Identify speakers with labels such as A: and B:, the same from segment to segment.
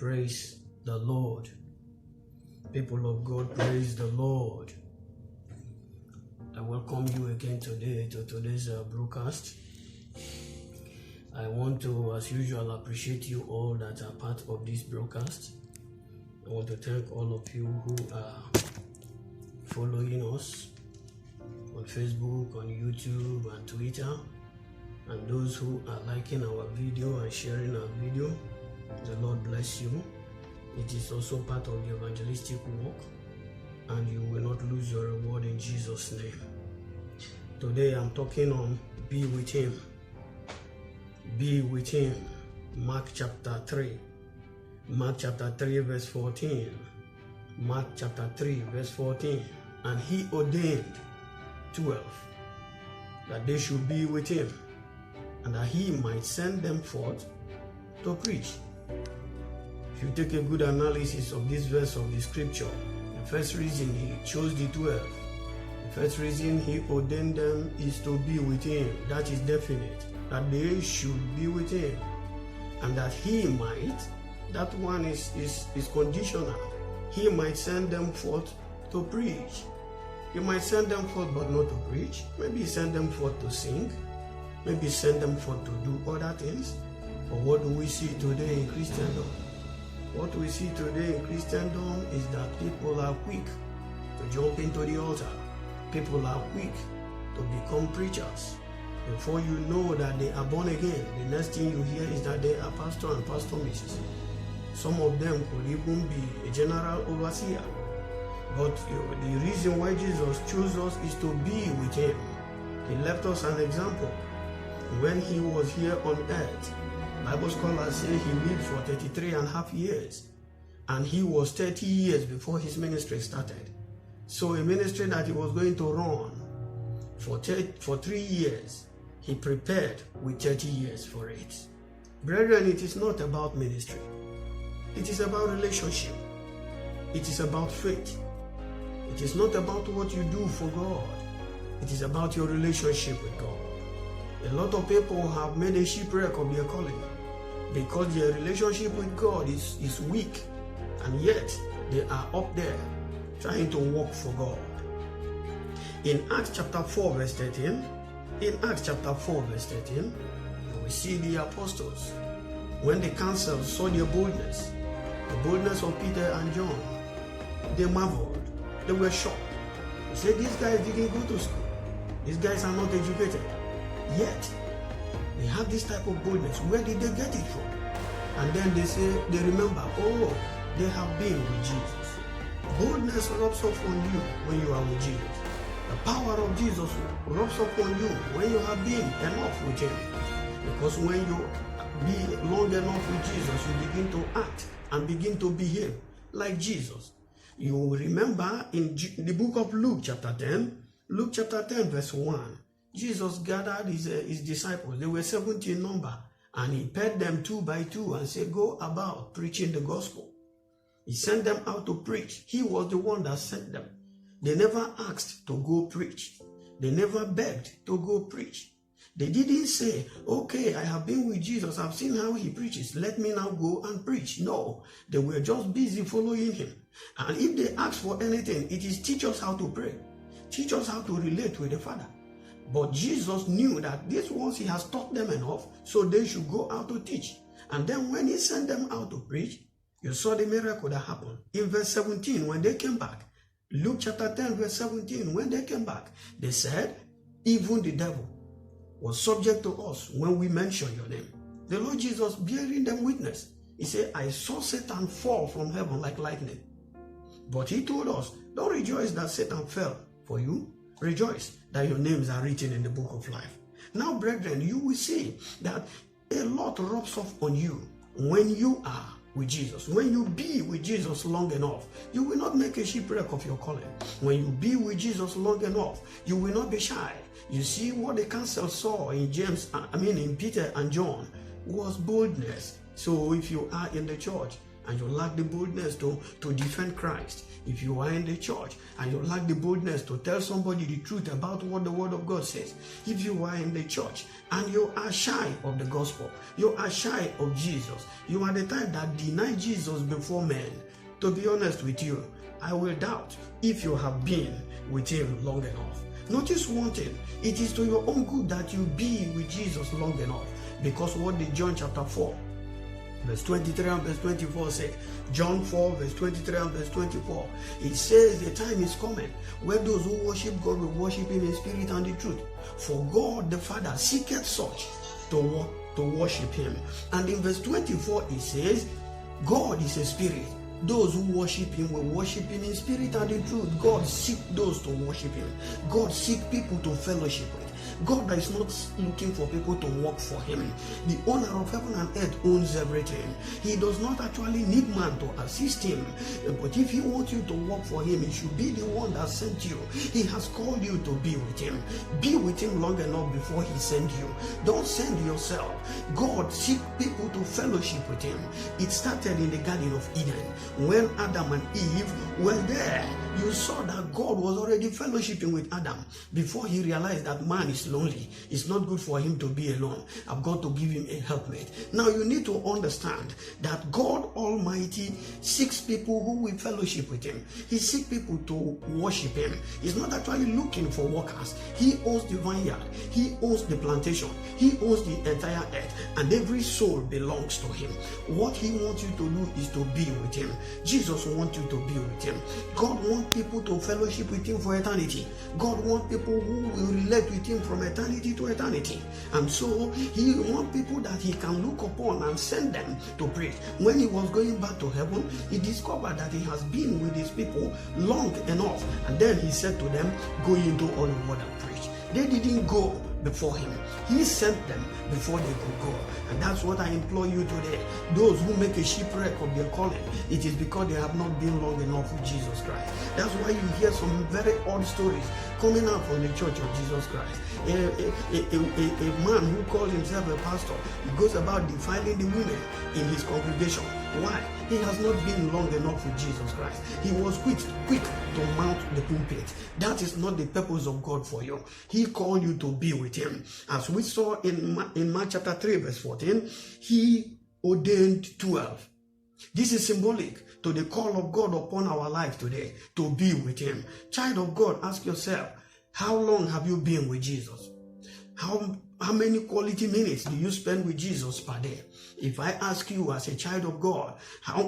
A: Praise the Lord. People of God, praise the Lord. I welcome you again today to today's broadcast. I want to, as usual, appreciate you all that are part of this broadcast. I want to thank all of you who are following us on Facebook, on YouTube, and Twitter, and those who are liking our video and sharing our video. The Lord bless you. It is also part of the evangelistic work, and you will not lose your reward in Jesus' name. Today I'm talking on be with Him. Be with Him. Mark chapter 3. Mark chapter 3 verse 14. Mark chapter 3 verse 14. And He ordained 12 that they should be with Him, and that He might send them forth to preach. If you take a good analysis of this verse of the scripture, the first reason He chose the 12, the first reason He ordained them is to be with Him. That is definite, that they should be with Him, and that He might, that one is conditional, He might send them forth to preach. He might send them forth but not to preach. Maybe send them forth to sing. Maybe send them forth to do other things. But what do we see today in Christendom? What we see today in Christendom is that people are quick to jump into the altar. People are quick to become preachers. Before you know that they are born again, the next thing you hear is that they are pastor and pastor missus. Some of them could even be a general overseer. But the reason why Jesus chose us is to be with Him. He left us an example. When He was here on earth, Bible scholars say He lived for 33 and a half years. And He was 30 years before His ministry started. So a ministry that He was going to run for 3 years, He prepared with 30 years for it. Brethren, it is not about ministry. It is about relationship. It is about faith. It is not about what you do for God. It is about your relationship with God. A lot of people have made a shipwreck of their calling because their relationship with God is weak, and yet they are up there trying to work for God. In Acts chapter 4 verse 13, we see the apostles, when the council saw their boldness, the boldness of Peter and John, they marveled. They were shocked. They said, these guys didn't go to school. These guys are not educated. Yet, they have this type of boldness. Where did they get it from? And then they remember, oh, they have been with Jesus. Boldness rubs off on you when you are with Jesus. The power of Jesus rubs off on you when you have been enough with Him. Because when you be long enough with Jesus, you begin to act and begin to behave like Jesus. You will remember in the book of Luke chapter 10 verse 1, Jesus gathered his disciples. They were 70 in number, and He paired them 2 by 2 and said, go about preaching the gospel. He sent them out to preach. He was the one that sent them. They never asked to go preach. They never begged to go preach. They didn't say, okay, I have been with Jesus. I've seen how He preaches. Let me now go and preach. No, they were just busy following Him. And if they ask for anything, it is teach us how to pray. Teach us how to relate with the Father. But Jesus knew that these ones He has taught them enough, so they should go out to teach. And then when He sent them out to preach, you saw the miracle that happened. In verse 17, when they came back, Luke chapter 10 verse 17, when they came back, they said, even the devil was subject to us when we mention your name. The Lord Jesus bearing them witness. He said, I saw Satan fall from heaven like lightning. But He told us, don't rejoice that Satan fell for you. Rejoice that your names are written in the book of life. Now, brethren, you will see that a lot rubs off on you when you are with Jesus. When you be with Jesus long enough, you will not make a shipwreck of your calling. When you be with Jesus long enough, you will not be shy. You see what the council saw in in Peter and John was boldness. So if you are in the church and you lack the boldness to defend Christ, if you are in the church and you lack the boldness to tell somebody the truth about what the Word of God says, if you are in the church and you are shy of the gospel, you are shy of Jesus, you are the type that deny Jesus before men, to be honest with you, I will doubt if you have been with him long enough. Notice one thing, it is to your own good that you be with Jesus long enough, because what did John chapter 4 verse 23 and verse 24 says? John 4 verse 23 and verse 24, it says the time is coming where those who worship God will worship him in spirit and in truth, for God the Father seeketh such to worship him. And in verse 24 it says, God is a spirit, those who worship him will worship him in spirit and in truth. God seek those to worship him. God seek people to fellowship with. God is not looking for people to work for him. The owner of heaven and earth owns everything. He does not actually need man to assist him. But if he wants you to work for him, he should be the one that sent you. He has called you to be with him. Be with him long enough before he sends you. Don't send yourself. God seek people to fellowship with him. It started in the Garden of Eden. When Adam and Eve were there, you saw that God was already fellowshipping with Adam before he realized that man is lonely. It's not good for him to be alone. I've got to give him a helpmate. Now you need to understand that God Almighty seeks people who will fellowship with him. He seeks people to worship him. He's not actually looking for workers. He owns the vineyard. He owns the plantation. He owns the entire earth, and every soul belongs to him. What he wants you to do is to be with him. Jesus wants you to be with him. God wants people to fellowship with him for eternity. God wants people who will relate with him from eternity to eternity. And so he wants people that he can look upon and send them to preach. When he was going back to heaven, he discovered that he has been with his people long enough. And then he said to them, go into all the world and preach. They didn't go before him. He sent them before they could go. And that's what I implore you today. Those who make a shipwreck of their calling, it is because they have not been long enough with Jesus Christ. That's why you hear some very odd stories coming out from the Church of Jesus Christ. A man who calls himself a pastor, he goes about defiling the women in his congregation. Why? He has not been long enough with Jesus Christ. He was quick to mount the pulpit. That is not the purpose of God for you. He called you to be with him. As we saw in Mark chapter 3 verse 14, he ordained 12. This is symbolic to the call of God upon our life today, to be with him. Child of God, ask yourself, how long have you been with Jesus? How many quality minutes do you spend with Jesus per day? If I ask you as a child of God,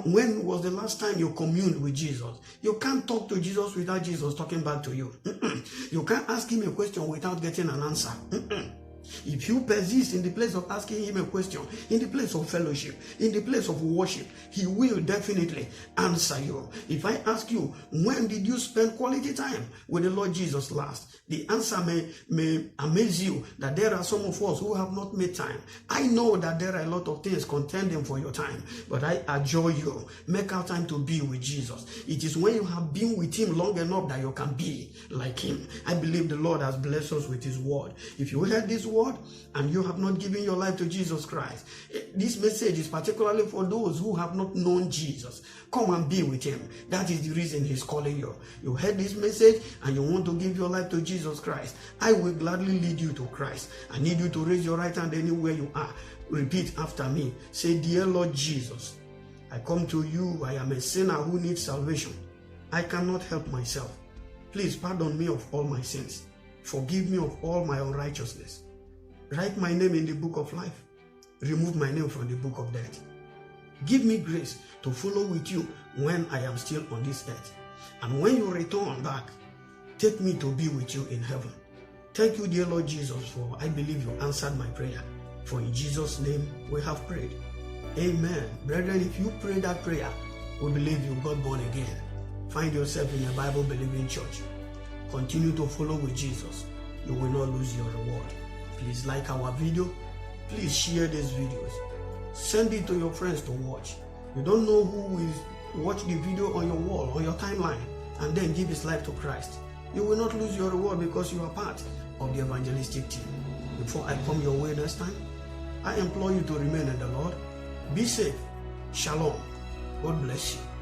A: when was the last time you communed with Jesus? You can't talk to Jesus without Jesus talking back to you. You can't ask him a question without getting an answer. If you persist in the place of asking him a question, in the place of fellowship, in the place of worship, he will definitely answer you. If I ask you, when did you spend quality time with the Lord Jesus last? The answer may amaze you that there are some of us who have not made time. I know that there are a lot of things contending for your time, but I adjure you, make out time to be with Jesus. It is when you have been with him long enough that you can be like him. I believe the Lord has blessed us with his word. If you heard this word and you have not given your life to Jesus Christ, this message is particularly for those who have not known Jesus. Come and be with him. That is the reason he's calling you. You heard this message and you want to give your life to Jesus Christ. I will gladly lead you to Christ. I need you to raise your right hand anywhere you are. Repeat after me. Say, dear Lord Jesus, I come to you. I am a sinner who needs salvation. I cannot help myself. Please pardon me of all my sins. Forgive me of all my unrighteousness. Write my name in the book of life. Remove my name from the book of death. Give me grace to follow with you when I am still on this earth. And when you return back, take me to be with you in heaven. Thank you, dear Lord Jesus, for I believe you answered my prayer. For in Jesus' name we have prayed. Amen. Brethren, if you pray that prayer, we believe you got born again. Find yourself in a Bible-believing church. Continue to follow with Jesus. You will not lose your reward. Please like our video. Please share these videos. Send it to your friends to watch. You don't know who will watch the video on your wall, on your timeline, and then give his life to Christ. You will not lose your reward because you are part of the evangelistic team. Before I come your way next time, I implore you to remain in the Lord. Be safe. Shalom. God bless you.